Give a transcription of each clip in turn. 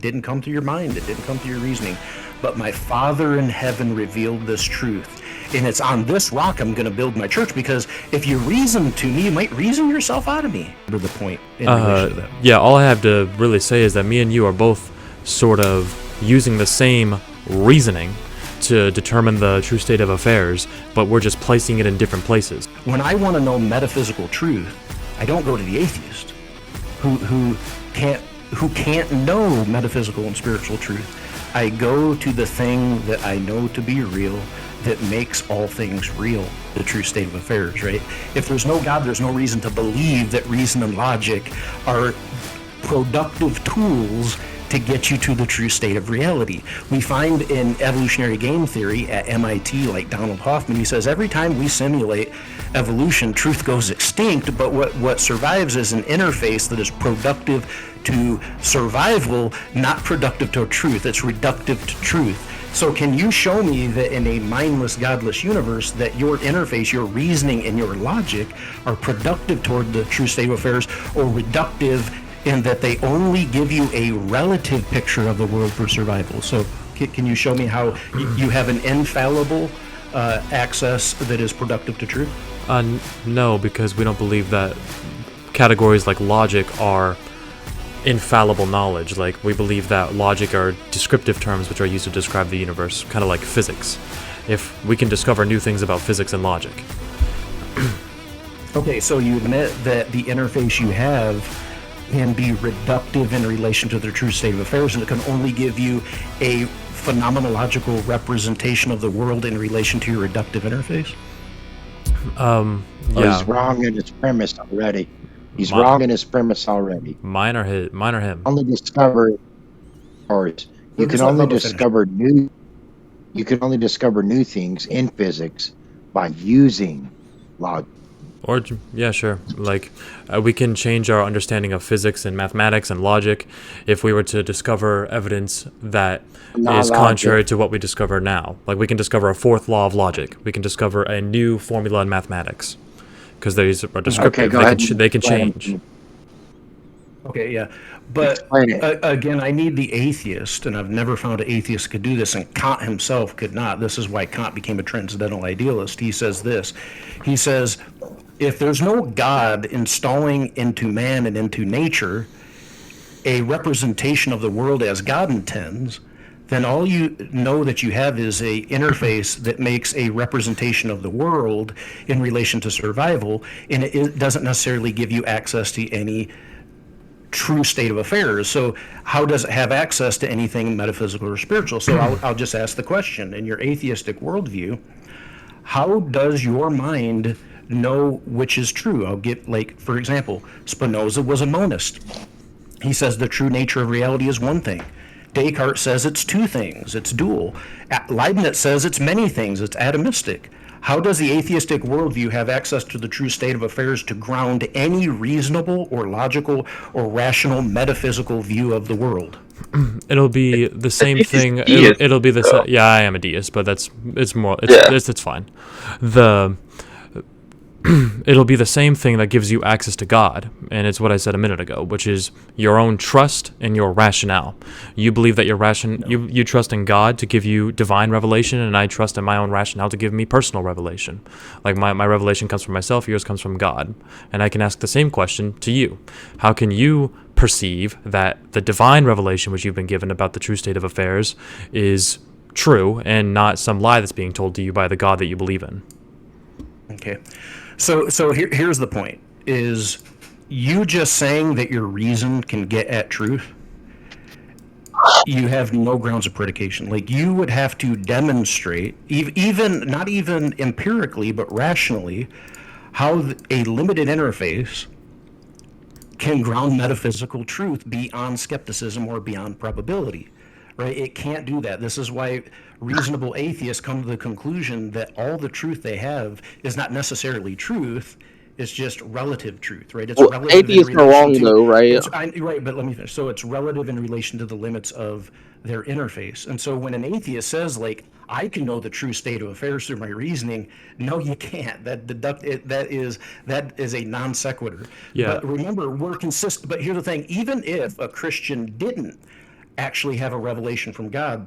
didn't come through your mind. It didn't come through your reasoning. But my Father in heaven revealed this truth. And it's on this rock I'm going to build my church, because if you reason to me, you might reason yourself out of me. To the point in relation to that. Yeah, all I have to really say is that me and you are both sort of using the same reasoning to determine the true state of affairs, but we're just placing it in different places. When I want to know metaphysical truth, I don't go to the atheist who can't know metaphysical and spiritual truth. I go to the thing that I know to be real, that makes all things real, the true state of affairs, right? If there's no God, there's no reason to believe that reason and logic are productive tools to get you to the true state of reality. We find in evolutionary game theory at MIT, like Donald Hoffman, he says every time we simulate evolution, truth goes extinct, but what survives is an interface that is productive to survival, not productive to truth. It's reductive to truth. So can you show me that in a mindless, godless universe that your interface, your reasoning, and your logic are productive toward the true state of affairs, or reductive in that they only give you a relative picture of the world for survival? So can you show me how you have an infallible access that is productive to truth? No, because we don't believe that categories like logic are infallible knowledge. Like, we believe that logic are descriptive terms which are used to describe the universe, kind of like physics. If we can discover new things about physics and logic. Okay, so you admit that the interface you have can be reductive in relation to the true state of affairs, and it can only give you a phenomenological representation of the world in relation to your reductive interface? Oh, Yeah. he's wrong in his premise already. He's wrong in his premise already. Mine or him. Only discover, or you can only discover new. You can only discover new things in physics by using logic. Or, yeah, sure. Like, we can change our understanding of physics and mathematics and logic if we were to discover evidence that is contrary to what we discover now. Like, we can discover a fourth law of logic. We can discover a new formula in mathematics. Because these are descriptive. Okay, they can change. Okay, yeah. But again, I need the atheist, and I've never found an atheist who could do this, and Kant himself could not. This is why Kant became a transcendental idealist. He says this. He says, if there's no God installing into man and into nature a representation of the world as God intends, then all you know that you have is a interface that makes a representation of the world in relation to survival, and it doesn't necessarily give you access to any true state of affairs. So how does it have access to anything metaphysical or spiritual? So I'll just ask the question. In your atheistic worldview, how does your mind know which is true? I'll get, like, for example, Spinoza was a monist. He says the true nature of reality is one thing. Descartes says it's two things, it's dual. Leibniz says it's many things, it's atomistic. How does the atheistic worldview have access to the true state of affairs to ground any reasonable or logical or rational metaphysical view of the world? It'll be the same thing. It'll be the same. Yeah, I am a deist, but it's fine. It'll be the same thing that gives you access to God, and it's what I said a minute ago, which is your own trust and your rationale. You believe that you trust in God to give you divine revelation, and I trust in my own rationale to give me personal revelation. Like, my revelation comes from myself, yours comes from God. And I can ask the same question to you. How can you perceive that the divine revelation which you've been given about the true state of affairs is true and not some lie that's being told to you by the God that you believe in? Okay. So here's the point, is you just saying that your reason can get at truth, you have no grounds of predication. Like, you would have to demonstrate, even not even empirically, but rationally, how a limited interface can ground metaphysical truth beyond skepticism or beyond probability. Right? It can't do that. This is why reasonable atheists come to the conclusion that all the truth they have is not necessarily truth. It's just relative truth, right? It's relative. Atheists are wrong, though, right? Right, but let me finish. So it's relative in relation to the limits of their interface. And so when an atheist says, like, I can know the true state of affairs through my reasoning, no, you can't. That is a non sequitur. Yeah. But remember, we're consistent. But here's the thing: even if a Christian didn't actually have a revelation from God,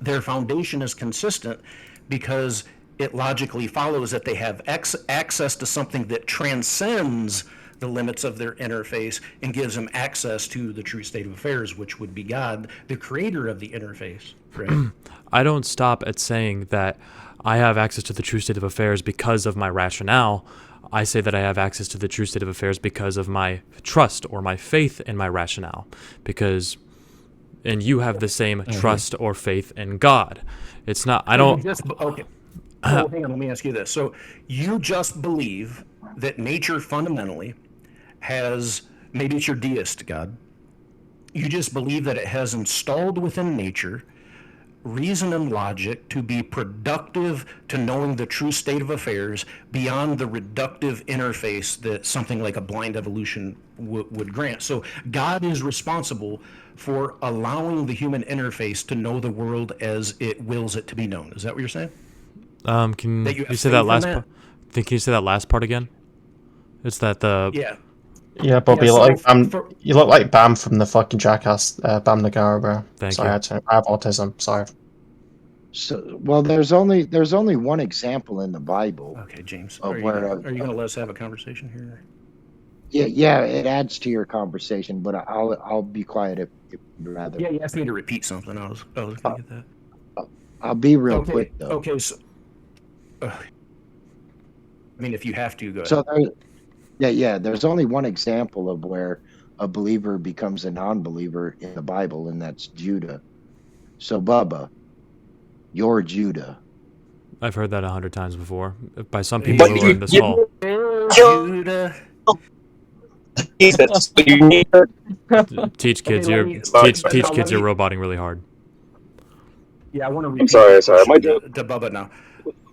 their foundation is consistent because it logically follows that they have access to something that transcends the limits of their interface and gives them access to the true state of affairs, which would be God, the creator of the interface, right? I don't stop at saying that I have access to the true state of affairs because of my rationale. I say that I have access to the true state of affairs because of my trust or my faith in my rationale. And you have the same trust or faith in God. It's not, I don't. Okay. So hang on, let me ask you this. So you just believe that nature fundamentally has, maybe it's your deist God, you just believe that it has installed within nature reason and logic to be productive to knowing the true state of affairs beyond the reductive interface that something like a blind evolution would grant. So God is responsible for allowing the human interface to know the world as it wills it to be known. Is that what you're saying? Can That you say that last part? Can you say that last part again? It's that the Yeah. Yeah, Bobby, Yeah, you look like Bam from the fucking Jackass, Bam Nagara, bro. Thank Sorry, you. I have autism. Sorry. So, well, there's only one example in the Bible Okay, James, of are you where going to let us have a conversation here? yeah, it adds to your conversation, but I'll be quiet if you'd rather. Yeah, you asked me to repeat something. I was going to get that. I'll be real quick though. Okay, so I mean, if you have to, go ahead. So there's only one example of where a believer becomes a non-believer in the Bible, and that's Judah. So Bubba, you're Judah. I've heard that 100 times before by some people who are in this hall. Judah. Jesus, you need her. Teach kids, Okay, teach kids you're roboting really hard. Yeah, I want to repeat I'm sorry, the my question to Bubba now.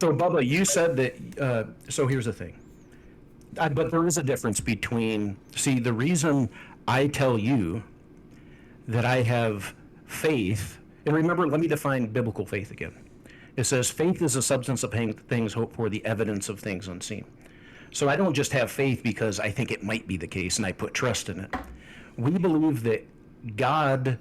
So Bubba, you said that, so here's the thing. But there is a difference between, see, the reason I tell you that I have faith, and remember, let me define biblical faith again. It says faith is the substance of things hoped for, the evidence of things unseen. So I don't just have faith because I think it might be the case and I put trust in it. We believe that God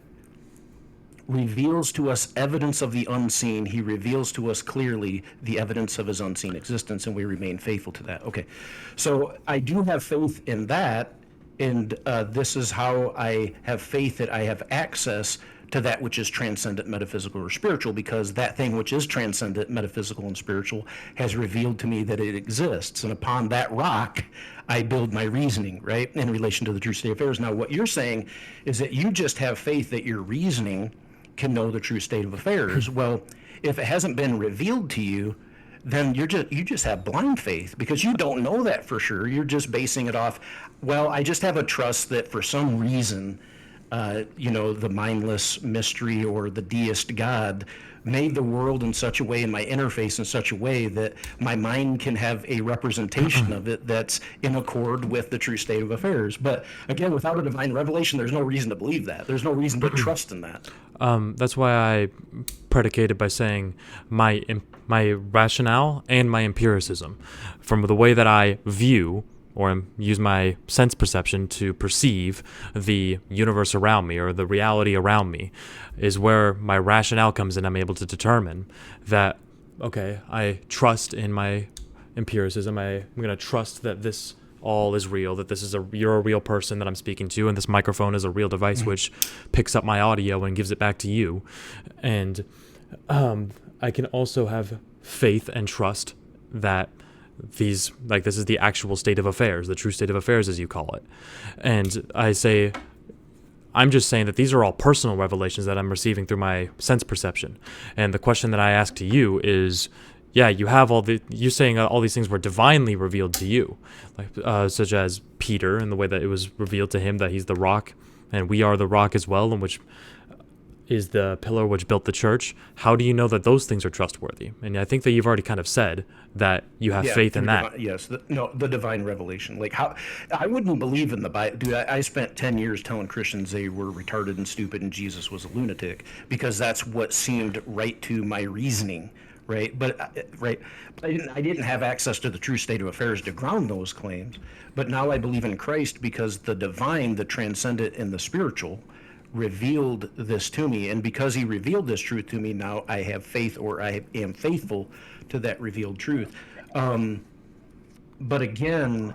reveals to us evidence of the unseen. He reveals to us clearly the evidence of his unseen existence, and we remain faithful to that. Okay, so I do have faith in that, and this is how I have faith that I have access to that which is transcendent, metaphysical, or spiritual, because that thing which is transcendent, metaphysical, and spiritual has revealed to me that it exists. And upon that rock, I build my reasoning, right, in relation to the true state of affairs. Now, what you're saying is that you just have faith that your reasoning can know the true state of affairs. Well, if it hasn't been revealed to you, then you just have blind faith because you don't know that for sure. You're just basing it off, well, I just have a trust that for some reason, the mindless mystery or the deist God made the world in such a way and my interface in such a way that my mind can have a representation of it that's in accord with the true state of affairs. But again, without a divine revelation, there's no reason to believe that. There's no reason to trust in that. That's why I predicated by saying my rationale and my empiricism, from the way that I view or use my sense perception to perceive the universe around me or the reality around me, is where my rationale comes in. I'm able to determine that, okay, I trust in my empiricism. I'm going to trust that this all is real, that you're a real person that I'm speaking to, and this microphone is a real device which picks up my audio and gives it back to you. And I can also have faith and trust that this is the actual state of affairs, the true state of affairs, as you call it. And I'm just saying that these are all personal revelations that I'm receiving through my sense perception. And the question that I ask to you is, yeah, you're saying all these things were divinely revealed to you, such as Peter and the way that it was revealed to him that he's the rock and we are the rock as well, and which is the pillar which built the church. How do you know that those things are trustworthy? And I think that you've already kind of said that you have faith in that. Yes, the divine revelation. Like, how I wouldn't believe in the Bible, dude. I spent 10 years telling Christians they were retarded and stupid and Jesus was a lunatic because that's what seemed right to my reasoning, right? But I didn't have access to the true state of affairs to ground those claims. But now I believe in Christ because the divine, the transcendent, and the spiritual revealed this to me, and because he revealed this truth to me, now I have faith, or I am faithful to that revealed truth. But again,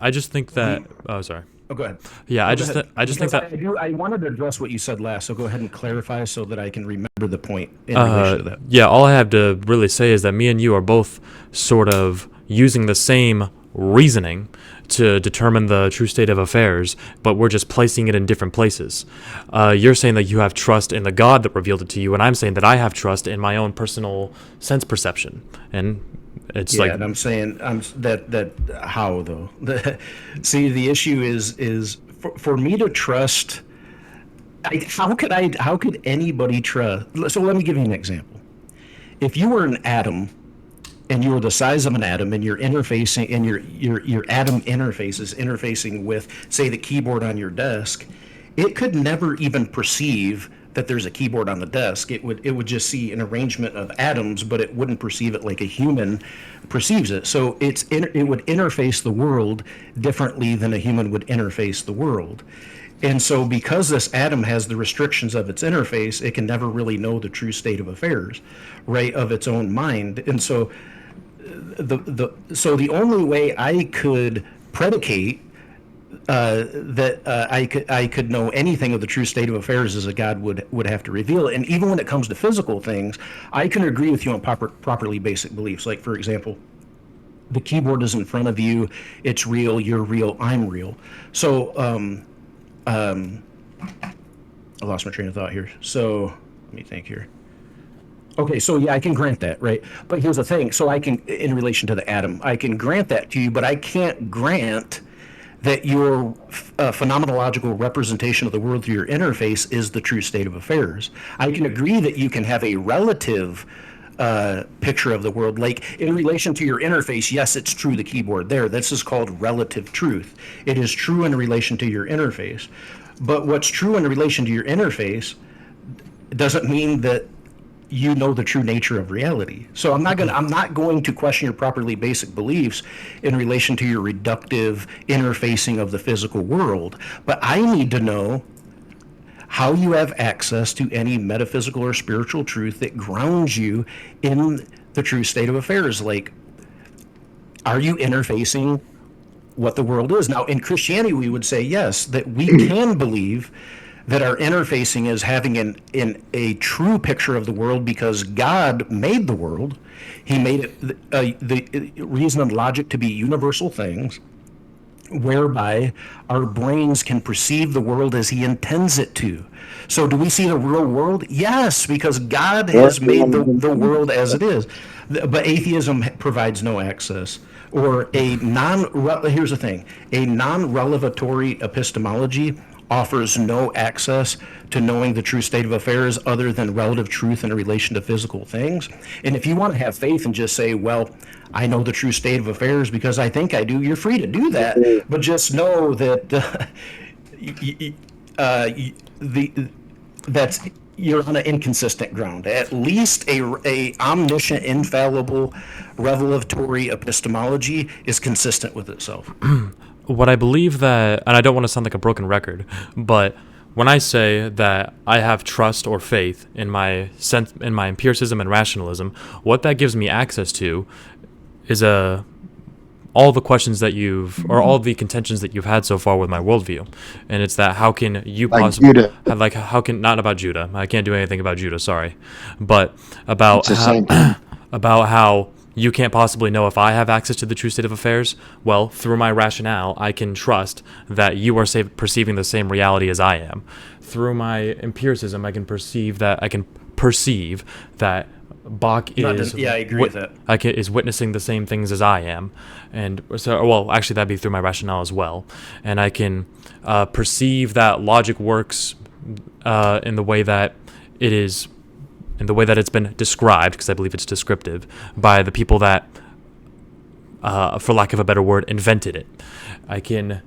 I just think that. Oh, sorry. oh, go ahead. Yeah, No, I go just ahead. I just think Because that. I wanted to address what you said last, so go ahead and clarify so that I can remember the point in relation to that. Yeah, all I have to really say is that me and you are both sort of using the same reasoning to determine the true state of affairs, but we're just placing it in different places. You're saying that you have trust in the God that revealed it to you, and I'm saying that I have trust in my own personal sense perception. And it's Yeah, like, and I'm saying that how though? See, the issue is for me to trust. How could anybody trust? So let me give you an example. If you were an atom and you were the size of an atom, and you're interfacing, and your atom interface is interfacing with, say, the keyboard on your desk, it could never even perceive that there's a keyboard on the desk. It would just see an arrangement of atoms, but it wouldn't perceive it like a human perceives it. So it would interface the world differently than a human would interface the world. And so, because this atom has the restrictions of its interface, it can never really know the true state of affairs, right, of its own mind. And so, the only way I could predicate that I could know anything of the true state of affairs is that God would have to reveal it. And even when it comes to physical things, I can agree with you on properly basic beliefs. Like, for example, the keyboard is in front of you, it's real, you're real, I'm real. So I lost my train of thought here. So let me think here. Okay, so yeah, I can grant that, right? But here's the thing. So I can, in relation to the atom, I can grant that to you, but I can't grant that your phenomenological representation of the world through your interface is the true state of affairs. I can agree that you can have a relative picture of the world, like in relation to your interface. Yes, it's true, the keyboard there. This is called relative truth. It is true in relation to your interface. But what's true in relation to your interface doesn't mean that you know the true nature of reality. So I'm not going to question your properly basic beliefs in relation to your reductive interfacing of the physical world, but I need to know how you have access to any metaphysical or spiritual truth that grounds you in the true state of affairs. Like, are you interfacing what the world is? Now, in Christianity, we would say yes, that we can believe that our interfacing is having in a true picture of the world, because God made the world. He made it the reason and logic to be universal things, whereby our brains can perceive the world as he intends it to. So do we see the real world? Yes, because God has made the world as it is. But atheism provides no access. Or here's the thing, a non-revelatory epistemology offers no access to knowing the true state of affairs other than relative truth in relation to physical things. And if you want to have faith and just say, well, I know the true state of affairs because I think I do, you're free to do that. But just know that that's you're on an inconsistent ground. At least a omniscient, infallible, revelatory epistemology is consistent with itself. what I believe that, and I don't want to sound like a broken record, but when I say that I have trust or faith in my sense, in my empiricism and rationalism, what that gives me access to is all the questions that or all the contentions that you've had so far with my worldview, and it's that how can you possibly how can, not about Judah, I can't do anything about Judah, sorry, but about about how you can't possibly know if I have access to the true state of affairs. Well, through my rationale, I can trust that you are perceiving the same reality as I am. Through my empiricism, I can perceive that Bach is I agree with that. Is witnessing the same things as I am, and so, well, actually that'd be through my rationale as well, and I can perceive that logic works in the way that it is, in the way that it's been described, because I believe it's descriptive, by the people that, for lack of a better word, invented it. I can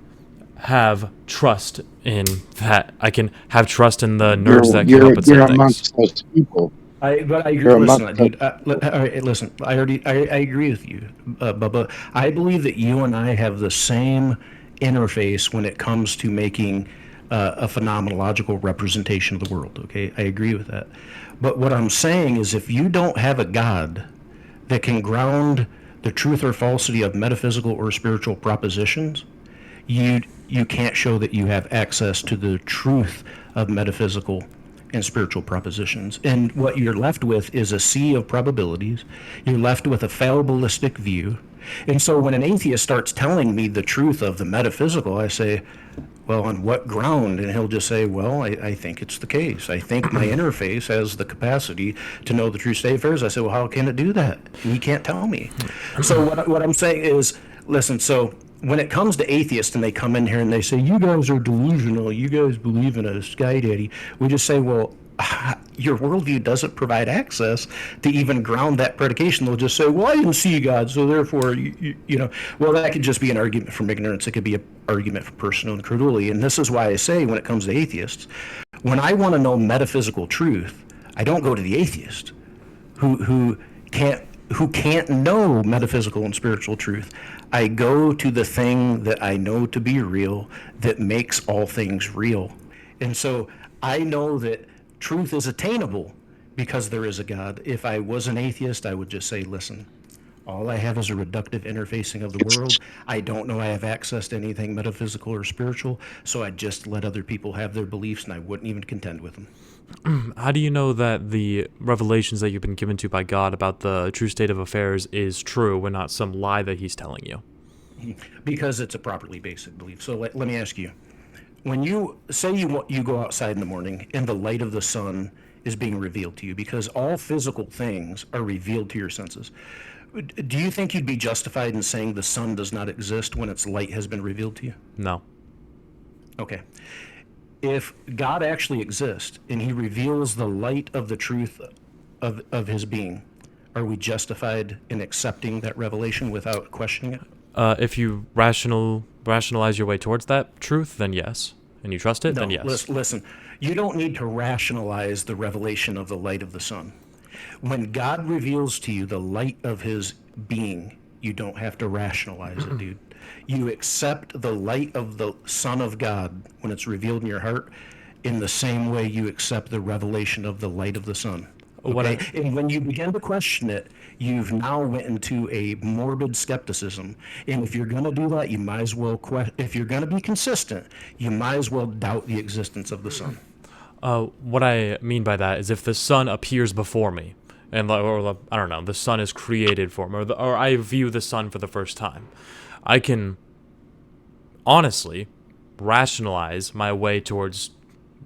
have trust in that. I can have trust in the nerds that came up with some things. Those people. But I agree. Listen, dude. All right, listen. I agree with you, Bubba. I believe that you and I have the same interface when it comes to making a phenomenological representation of the world. Okay, I agree with that. But what I'm saying is, if you don't have a God that can ground the truth or falsity of metaphysical or spiritual propositions, you can't show that you have access to the truth of metaphysical and spiritual propositions. And what you're left with is a sea of probabilities. You're left with a fallibilistic view. And so when an atheist starts telling me the truth of the metaphysical, I say, well, on what ground? And he'll just say, well, I think it's the case. I think my interface has the capacity to know the true state of affairs. I say, well, how can it do that? And he can't tell me. So what I'm saying is, listen, so when it comes to atheists and they come in here and they say, you guys are delusional, you guys believe in a sky daddy, we just say, well, your worldview doesn't provide access to even ground that predication. They'll just say, well, I didn't see God, so therefore, you know, well, that could just be an argument from ignorance. It could be an argument for personal incredulity. And this is why I say, when it comes to atheists, when I want to know metaphysical truth, I don't go to the atheist who can't know metaphysical and spiritual truth. I go to the thing that I know to be real, that makes all things real. And so I know that truth is attainable because there is a God. If I was an atheist, I would just say, listen, all I have is a reductive interfacing of the world. I don't know I have access to anything metaphysical or spiritual, so I'd just let other people have their beliefs and I wouldn't even contend with them. How do you know that the revelations that you've been given to by God about the true state of affairs is true and not some lie that he's telling you? Because it's a properly basic belief. So let me ask you, when you say you go outside in the morning and the light of the sun is being revealed to you, because all physical things are revealed to your senses, do you think you'd be justified in saying the sun does not exist when its light has been revealed to you? No. Okay. If God actually exists and he reveals the light of the truth of his being, are we justified in accepting that revelation without questioning it? If you rationalize your way towards that truth, then yes. And you trust it, No, then yes. listen, you don't need to rationalize the revelation of the light of the sun. When God reveals to you the light of his being, you don't have to rationalize it, dude. You accept the light of the Son of God when it's revealed in your heart in the same way you accept the revelation of the light of the sun. Okay? And when you begin to question it, you've now went into a morbid skepticism. And if you're going to do that, you might as well, if you're going to be consistent, you might as well doubt the existence of the sun. What I mean by that is if the sun appears before me, and or I don't know, the sun is created for me, or I view the sun for the first time, I can honestly rationalize my way towards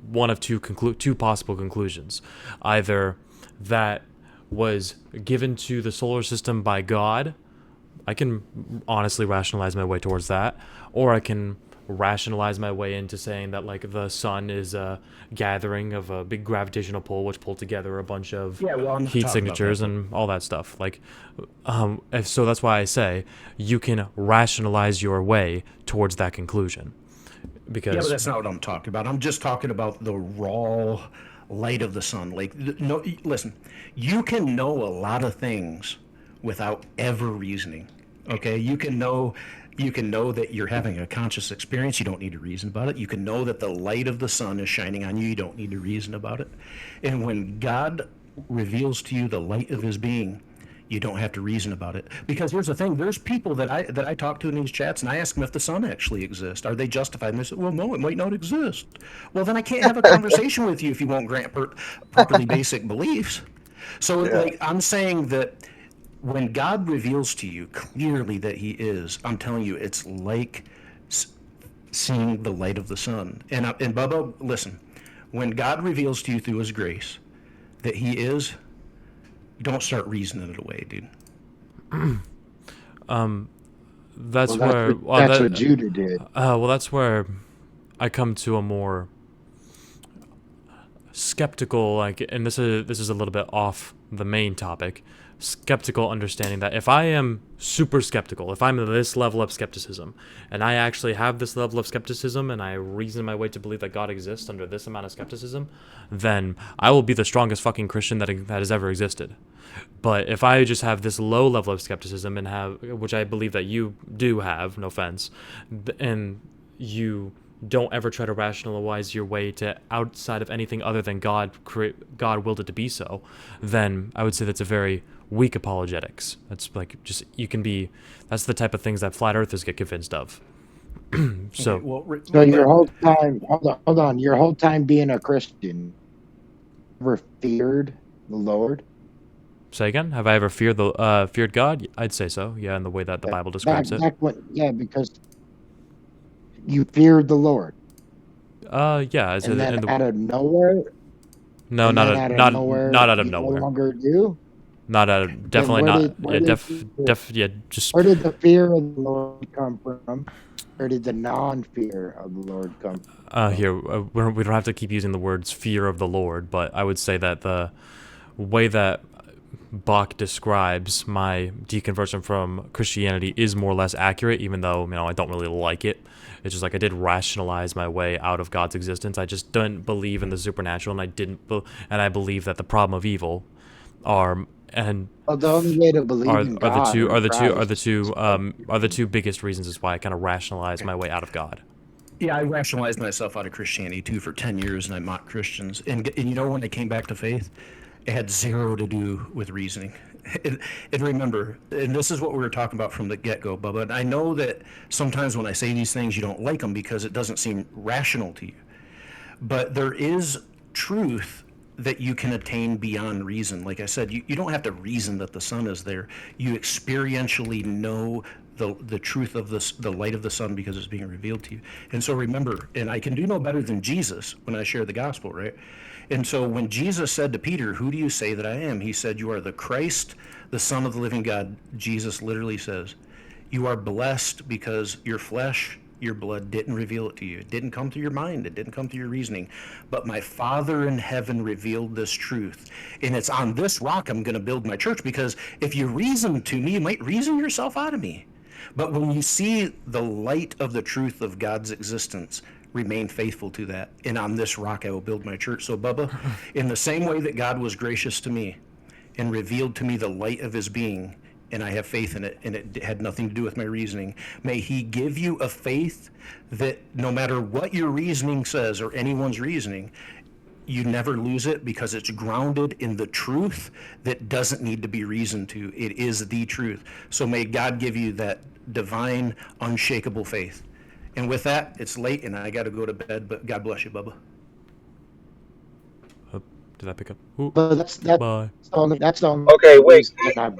one of two possible conclusions. Either that was given to the solar system by God, I can honestly rationalize my way towards that, or I can rationalize my way into saying that like the sun is a gathering of a big gravitational pull which pulled together a bunch of heat signatures and all that stuff. Like, so that's why I say you can rationalize your way towards that conclusion. Because but that's not what I'm talking about. I'm just talking about the raw light of the sun. Like, no, listen, you can know a lot of things without ever reasoning. Okay, you can know that you're having a conscious experience. You don't need to reason about it. You can know that the light of the sun is shining on you. You don't need to reason about it. And when God reveals to you the light of his being, you don't have to reason about it. Because here's the thing, there's people that I talk to in these chats, and I ask them if the sun actually exists. Are they justified? And they say, well, no, it might not exist. Well, then I can't have a conversation with you if you won't grant properly basic beliefs. So like, I'm saying that when God reveals to you clearly that he is, I'm telling you, it's like seeing the light of the sun. And Bubba, listen, when God reveals to you through his grace that he is, don't start reasoning it away, dude. That's what Judah did. Well, that's where I come to a more skeptical, like, and this is a little bit off the main topic, skeptical understanding that if I am super skeptical, if I'm at this level of skepticism, and I actually have this level of skepticism, and I reason my way to believe that God exists under this amount of skepticism, then I will be the strongest fucking Christian that has ever existed. But if I just have this low level of skepticism and which I believe that you do have, no offense, and you don't ever try to rationalize your way to outside of anything other than God willed it to be so, then I would say that's a very weak apologetics. That's like just that's the type of things that flat earthers get convinced of. So, Okay, well, So your whole time, hold on, your whole time being a Christian, ever feared the Lord? say again, have I ever feared God? I'd say so. Yeah, in the way that the Bible describes it. Back when, yeah, because you feared the Lord, Yeah, as and then in the out of nowhere, no, not not out of you no nowhere. longer do. Not out of Then definitely not. Yeah, where yeah. Just did the fear of the Lord come from? Where did the non-fear of the Lord come from? here we don't have to keep using the words fear of the Lord, but I would say that the way that Bach describes my deconversion from Christianity is more or less accurate, even though I don't really like it. It's just like I did rationalize my way out of God's existence. I just didn't believe in the supernatural, and I believe that the problem of evil are and Well, the only way to believe in are the God two or Christ are the two biggest reasons is why I kind of rationalize my way out of God. yeah, I rationalized myself out of Christianity too for 10 years, and I mocked Christians. And when I came back to faith, it had zero to do with reasoning. And remember, and this is what we were talking about from the get-go, Bubba. And I know that sometimes when I say these things, you don't like them because it doesn't seem rational to you. But there is truth that you can attain beyond reason. Like I said, you don't have to reason that the sun is there. You experientially know the truth of the light of the sun because it's being revealed to you. And so remember, and I can do no better than Jesus when I share the gospel, right? And so when Jesus said to Peter, "Who do you say that I am?" He said, "You are the Christ, the Son of the living God." Jesus literally says, "You are blessed because your flesh, your blood didn't reveal it to you. It didn't come through your mind. It didn't come through your reasoning. But my Father in heaven revealed this truth. And it's on this rock I'm going to build my church, because if you reason to me, you might reason yourself out of me. But when you see the light of the truth of God's existence, remain faithful to that. And on this rock I will build my church." So, Bubba, in the same way that God was gracious to me and revealed to me the light of his being, and I have faith in it, and it had nothing to do with my reasoning, may he give you a faith that no matter what your reasoning says or anyone's reasoning, you never lose it, because it's grounded in the truth that doesn't need to be reasoned to. It is the truth. So may God give you that divine, unshakable faith. And with that, it's late and I got to go to bed, but God bless you, Bubba. Did I pick up? Ooh, But bye. that's the only Okay, wait. reason I'm